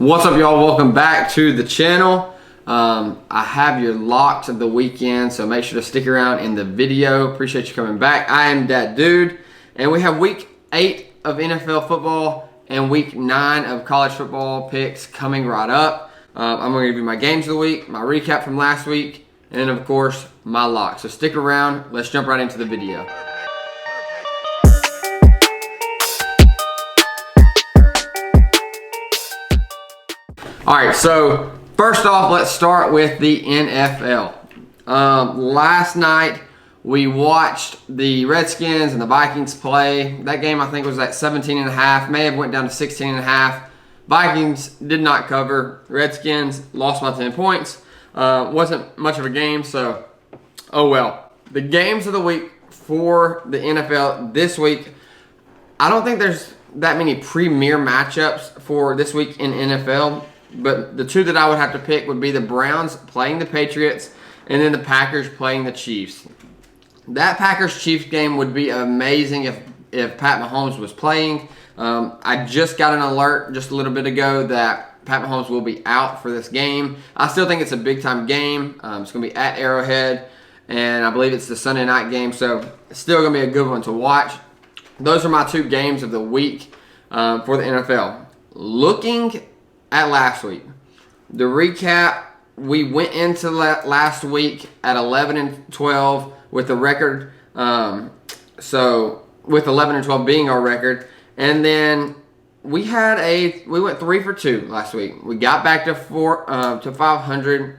What's up, y'all? Welcome back to the channel. I have your locks of the weekend, so make sure to stick around in the video. Appreciate you coming back. I am that dude, and we have week 8 of NFL football and week 9 of college football picks coming right up. I'm going to give you my games of the week, my recap from last week, and of course, my locks. So stick around. Let's jump right into the video. All right, so first off, let's start with the NFL. Last night, we watched the Redskins and the Vikings play. That game, I think, was at 17.5, may have went down to 16.5. Vikings did not cover. Redskins lost by 10 points. Wasn't much of a game, so oh well. The games of the week for the NFL this week, I don't think there's that many premier matchups for this week in NFL. But the two that I would have to pick would be the Browns playing the Patriots and then the Packers playing the Chiefs. That Packers-Chiefs game would be amazing if Pat Mahomes was playing. I just got an alert just a little bit ago that Pat Mahomes will be out for this game. I still think it's a big-time game. It's going to be at Arrowhead, and I believe it's the Sunday night game, so it's still going to be a good one to watch. Those are my two games of the week for the NFL. Looking at last week, the recap, we went into last week at 11-12 with the record, so with 11-12 being our record, and then we went 3 for 2 last week. We got back to 500,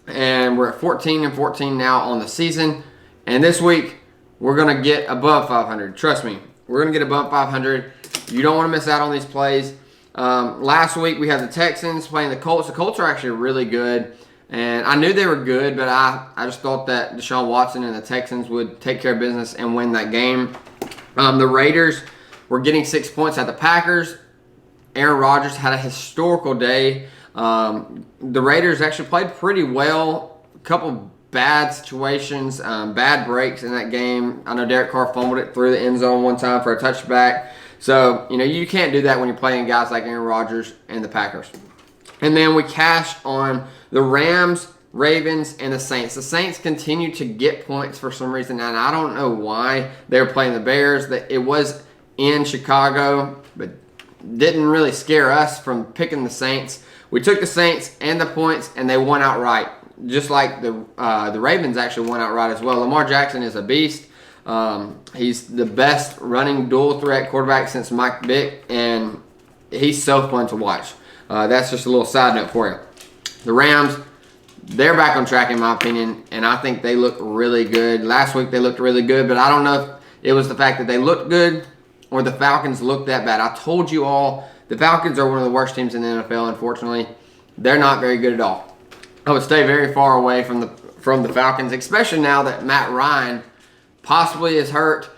and we're at 14-14 now on the season. And this week we're gonna get above 500. Trust me, we're gonna get above 500. You don't want to miss out on these plays. Last week we had the Texans playing the Colts. The Colts are actually really good, and I knew they were good, but I just thought that Deshaun Watson and the Texans would take care of business and win that game. The Raiders were getting 6 points at the Packers. Aaron Rodgers had a historical day. The Raiders actually played pretty well. A couple bad situations, bad breaks in that game. I know Derek Carr fumbled it through the end zone one time for a touchback. So, you can't do that when you're playing guys like Aaron Rodgers and the Packers. And then we cashed on the Rams, Ravens, and the Saints. The Saints continue to get points for some reason, and I don't know why. They were playing the Bears. It was in Chicago, but didn't really scare us from picking the Saints. We took the Saints and the points, and they won outright, just like the Ravens actually won outright as well. Lamar Jackson is a beast. He's the best running dual threat quarterback since Mike Vick, and he's so fun to watch. That's just a little side note for you. The Rams, they're back on track in my opinion, and I think they look really good. Last week they looked really good, but I don't know if it was the fact that they looked good or the Falcons looked that bad. I told you all, the Falcons are one of the worst teams in the NFL, unfortunately. They're not very good at all. I would stay very far away from the Falcons, especially now that Matt Ryan possibly is hurt.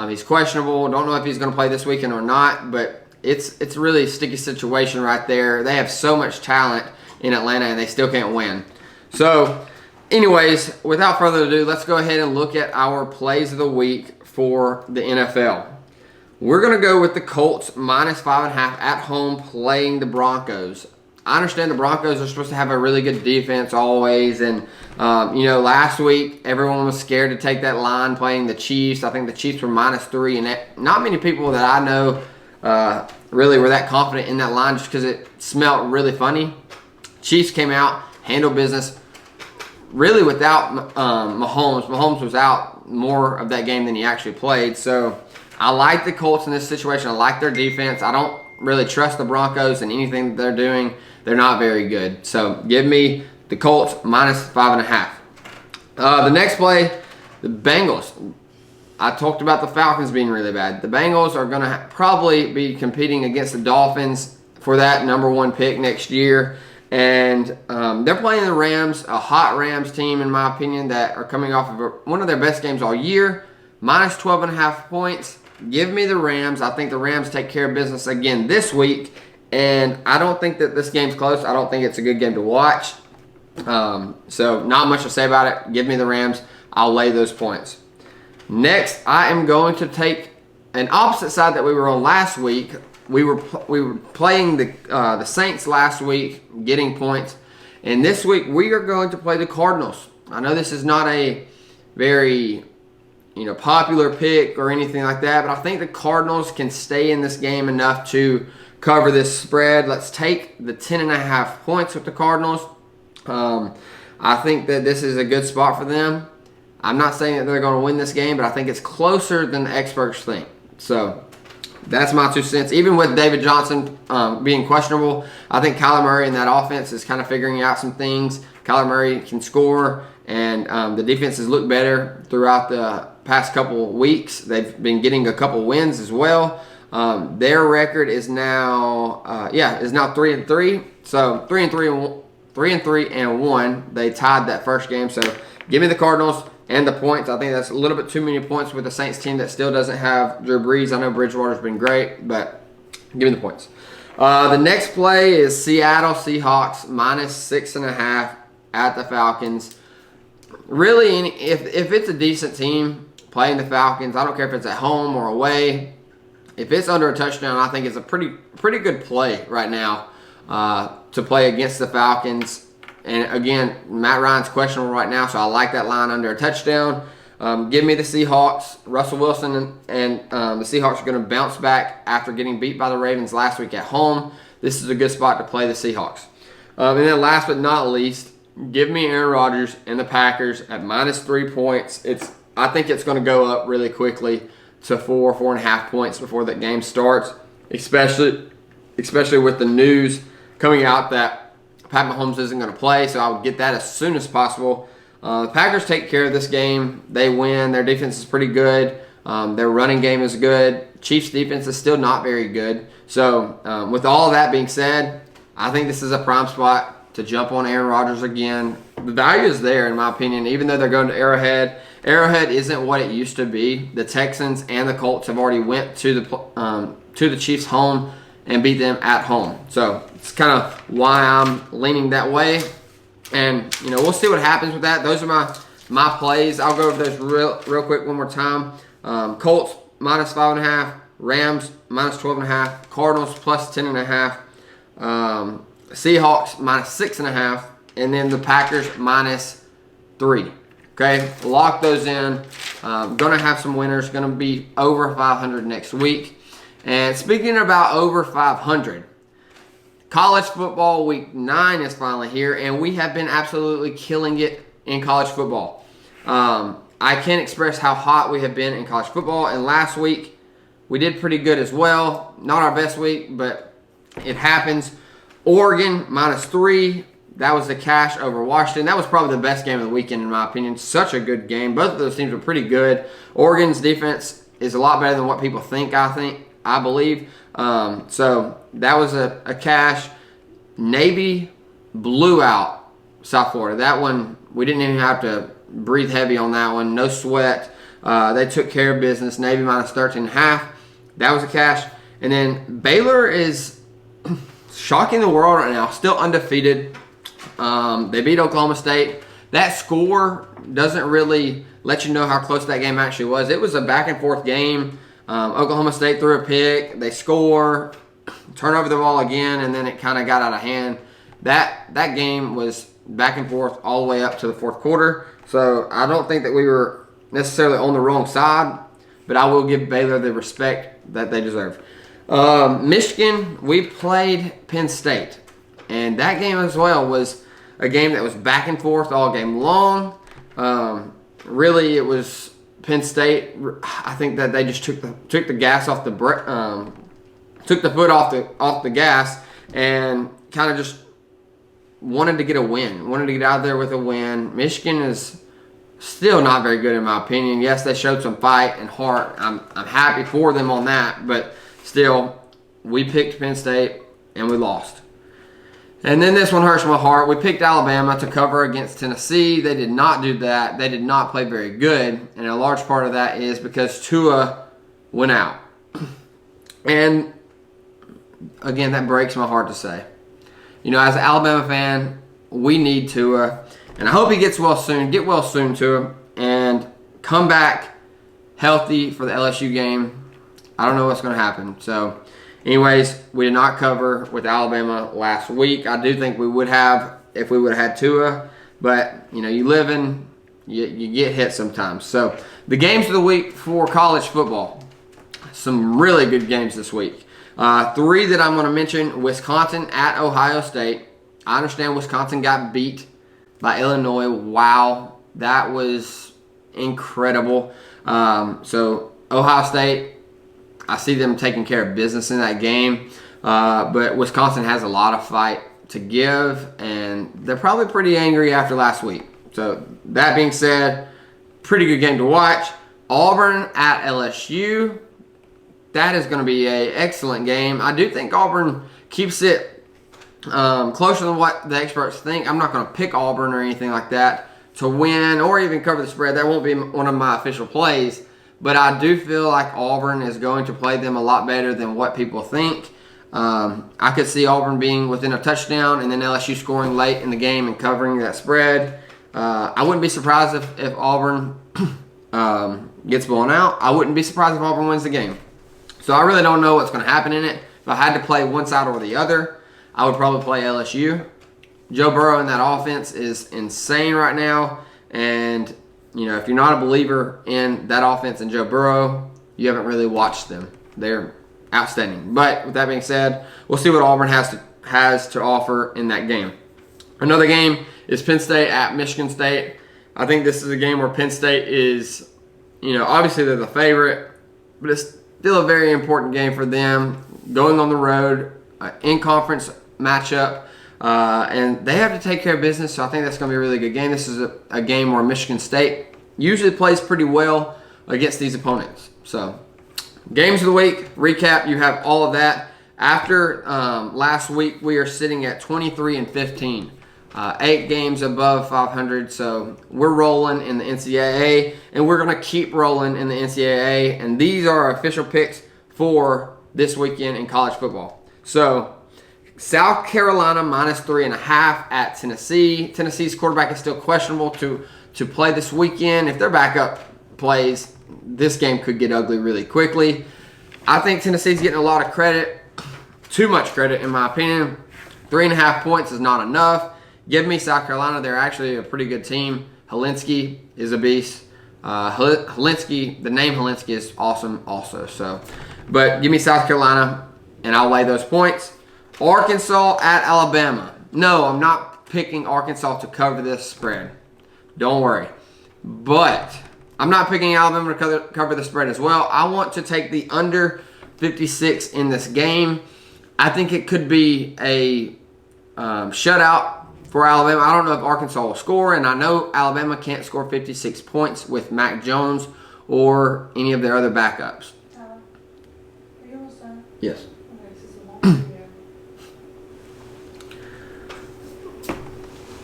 He's questionable. Don't know if he's going to play this weekend or not, but it's really a sticky situation right there. They have so much talent in Atlanta, and they still can't win. So, anyways, without further ado, let's go ahead and look at our plays of the week for the NFL. We're going to go with the Colts -5.5 at home playing the Broncos. I understand the Broncos are supposed to have a really good defense always, and last week everyone was scared to take that line playing the Chiefs. I think the Chiefs were -3, and not many people that I know really were that confident in that line just because it smelled really funny. Chiefs came out, handled business, really without Mahomes. Mahomes was out more of that game than he actually played, so I like the Colts in this situation. I like their defense. I don't really trust the Broncos and anything that they're doing. They're not very good. So give me the Colts -5.5. The next play, the Bengals. I talked about the Falcons being really bad. The Bengals are going to probably be competing against the Dolphins for that #1 pick next year. And they're playing the Rams, a hot Rams team in my opinion, that are coming off of one of their best games all year. -12.5 points. Give me the Rams. I think the Rams take care of business again this week. And I don't think that this game's close. I don't think it's a good game to watch. So not much to say about it. Give me the Rams. I'll lay those points. Next, I am going to take an opposite side that we were on last week. we were playing the Saints last week, getting points, and this week we are going to play the Cardinals. I know this is not a very popular pick or anything like that, but I think the Cardinals can stay in this game enough to cover this spread. Let's take the 10.5 points with the Cardinals. I think that this is a good spot for them. I'm not saying that they're going to win this game, but I think it's closer than the experts think. So that's my 2 cents. Even with David Johnson being questionable, I think Kyler Murray in that offense is kind of figuring out some things. Kyler Murray can score, and the defenses look better throughout the past couple weeks. They've been getting a couple wins as well. Their record is now 3-3. So 3-3-1. They tied that first game. So give me the Cardinals and the points. I think that's a little bit too many points with the Saints team that still doesn't have Drew Brees. I know Bridgewater's been great, but give me the points. The next play is Seattle Seahawks -6.5 at the Falcons. Really, if it's a decent team playing the Falcons, I don't care if it's at home or away. If it's under a touchdown, I think it's a pretty good play right now to play against the Falcons. And again, Matt Ryan's questionable right now, so I like that line under a touchdown. Give me the Seahawks. Russell Wilson and the Seahawks are going to bounce back after getting beat by the Ravens last week at home. This is a good spot to play the Seahawks. And then last but not least, give me Aaron Rodgers and the Packers at -3 points. I think it's going to go up really quickly to 4.5 points before the game starts, especially with the news coming out that Pat Mahomes isn't going to play, so I would get that as soon as possible. The Packers take care of this game. They win. Their defense is pretty good. Their running game is good. Chiefs' defense is still not very good. So with all of that being said, I think this is a prime spot to jump on Aaron Rodgers again. The value is there, in my opinion, even though they're going to Arrowhead. Arrowhead isn't what it used to be. The Texans and the Colts have already went to the Chiefs' home and beat them at home. So it's kind of why I'm leaning that way. And, we'll see what happens with that. Those are my plays. I'll go over those real quick one more time. Colts -5.5. Rams -12.5. Cardinals +10.5. Seahawks -6.5. And then the Packers -3. Okay, lock those in. Going to have some winners. Going to be over 500 next week. And speaking about over 500, college football week 9 is finally here, and we have been absolutely killing it in college football. I can't express how hot we have been in college football, and last week we did pretty good as well. Not our best week, but it happens. Oregon -3. That was the cash over Washington. That was probably the best game of the weekend in my opinion. Such a good game. Both of those teams were pretty good. Oregon's defense is a lot better than what people think, I believe. So that was a cash. Navy blew out South Florida. That one, we didn't even have to breathe heavy on that one. No sweat. They took care of business. Navy -13.5. That was a cash. And then Baylor is shocking the world right now. Still undefeated. They beat Oklahoma State. That score doesn't really let you know how close that game actually was. It was a back and forth game. Oklahoma State threw a pick. They score, turn over the ball again, and then it kind of got out of hand. That game was back and forth all the way up to the fourth quarter. So I don't think that we were necessarily on the wrong side, but I will give Baylor the respect that they deserve. Michigan, we played Penn State, and that game as well was a game that was back and forth all game long. Really, it was Penn State. I think that they just took the gas off took the foot off the gas, and kind of just wanted to get a win. Wanted to get out there with a win. Michigan is still not very good in my opinion. Yes, they showed some fight and heart. I'm happy for them on that, but still, we picked Penn State and we lost. And then this one hurts my heart. We picked Alabama to cover against Tennessee. They did not do that. They did not play very good. And a large part of that is because Tua went out. And again, that breaks my heart to say. As an Alabama fan, we need Tua. And I hope he gets well soon. Get well soon, Tua. And come back healthy for the LSU game. I don't know what's going to happen. So Anyways, we did not cover with Alabama last week. I do think we would have if we would have had Tua, but you get hit sometimes. So the games of the week for college football, some really good games this week. 3 that I'm going to mention: Wisconsin at Ohio State. I understand Wisconsin got beat by Illinois. Wow, that was incredible. So Ohio State, I see them taking care of business in that game. But Wisconsin has a lot of fight to give, and they're probably pretty angry after last week. So that being said, pretty good game to watch. Auburn at LSU. That is going to be an excellent game. I do think Auburn keeps it closer than what the experts think. I'm not going to pick Auburn or anything like that to win or even cover the spread. That won't be one of my official plays. But I do feel like Auburn is going to play them a lot better than what people think. I could see Auburn being within a touchdown and then LSU scoring late in the game and covering that spread. I wouldn't be surprised if Auburn gets blown out. I wouldn't be surprised if Auburn wins the game. So I really don't know what's going to happen in it. If I had to play one side or the other, I would probably play LSU. Joe Burrow in that offense is insane right now. And, if you're not a believer in that offense and Joe Burrow, you haven't really watched them. They're outstanding. But with that being said, we'll see what Auburn has to offer in that game. Another game is Penn State at Michigan State. I think this is a game where Penn State is, obviously they're the favorite, but it's still a very important game for them. Going on the road, in-conference matchup, and they have to take care of business, so I think that's going to be a really good game. This is a game where Michigan State usually plays pretty well against these opponents. So, games of the week, recap, you have all of that. After last week, we are sitting at 23-15. 8 games above 500, so we're rolling in the NCAA, and we're going to keep rolling in the NCAA, and these are our official picks for this weekend in college football. So, South Carolina -3.5 at Tennessee. Tennessee's quarterback is still questionable to play this weekend. If their backup plays, this game could get ugly really quickly. I think Tennessee's getting a lot of credit, too much credit in my opinion. 3.5 points is not enough. Give me South Carolina. They're actually a pretty good team. Helinski is a beast. Helinski, the name Helinski is awesome also. But give me South Carolina, and I'll lay those points. Arkansas at Alabama. No, I'm not picking Arkansas to cover this spread. Don't worry. But I'm not picking Alabama to cover the spread as well. I want to take the under 56 in this game. I think it could be a shutout for Alabama. I don't know if Arkansas will score, and I know Alabama can't score 56 points with Mac Jones or any of their other backups. Are you almost done? Yes. Okay, this is a long video.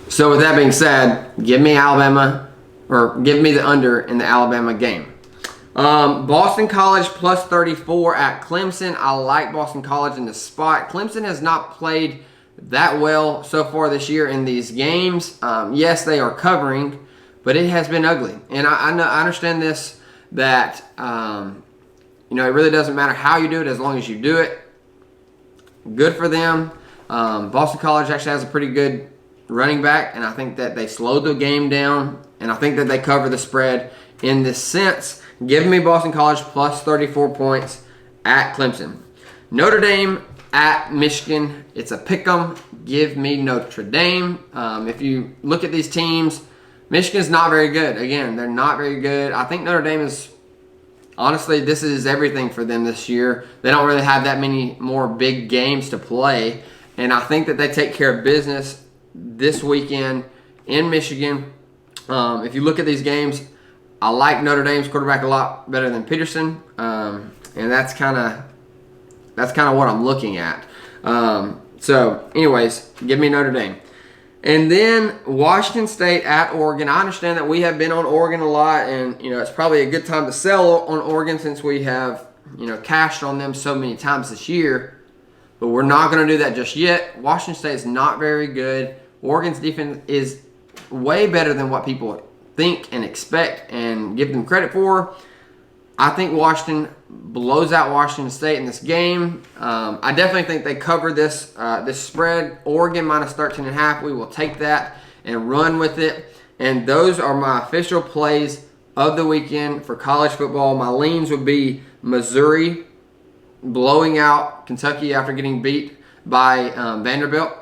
So with that being said, give me Alabama, or give me the under in the Alabama game. Boston College +34 at Clemson. I like Boston College in this spot. Clemson has not played that well so far this year in these games. Yes, they are covering, but it has been ugly. And I understand this, that it really doesn't matter how you do it as long as you do it. Good for them. Boston College actually has a pretty good running back, and I think that they slowed the game down, and I think that they cover the spread in this sense. Give me Boston College +34 points at Clemson. Notre Dame at Michigan. It's a pick'em. Give me Notre Dame. If you look at these teams, Michigan's not very good. Again, they're not very good. I think Notre Dame is, honestly, this is everything for them this year. They don't really have that many more big games to play, and I think that they take care of business this weekend in Michigan. If you look at these games, I like Notre Dame's quarterback a lot better than Peterson, and that's kind of what I'm looking at. So, anyways, give me Notre Dame. And then Washington State at Oregon. I understand that we have been on Oregon a lot, and it's probably a good time to sell on Oregon since we have cashed on them so many times this year. But we're not going to do that just yet. Washington State is not very good. Oregon's defense is way better than what people think and expect and give them credit for. I think Washington blows out Washington State in this game. I definitely think they cover this spread. Oregon minus 13.5. We will take that and run with it. And those are my official plays of the weekend for college football. My leans would be Missouri blowing out Kentucky after getting beat by Vanderbilt.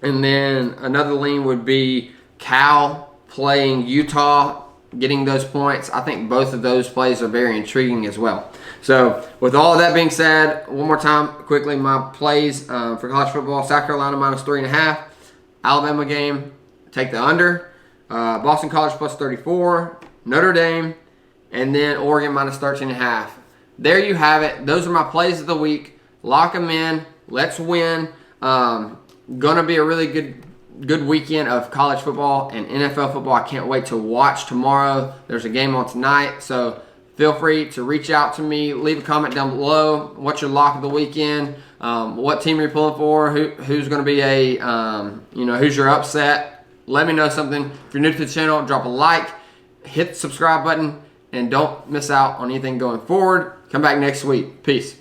And then another lean would be Cal playing Utah, getting those points. I think both of those plays are very intriguing as well. So with all of that being said, one more time quickly, my plays for college football: South Carolina minus 3.5, Alabama game, take the under, Boston College plus 34, Notre Dame, and then Oregon minus 13.5. There you have it. Those are my plays of the week. Lock them in. Let's win. Gonna be a really good weekend of college football and NFL football. I can't wait to watch tomorrow. There's a game on tonight, so feel free to reach out to me. Leave a comment down below. What's your lock of the weekend? What team are you pulling for? Who's going to be who's your upset? Let me know something. If you're new to the channel, drop a like, hit the subscribe button, and don't miss out on anything going forward. Come back next week. Peace.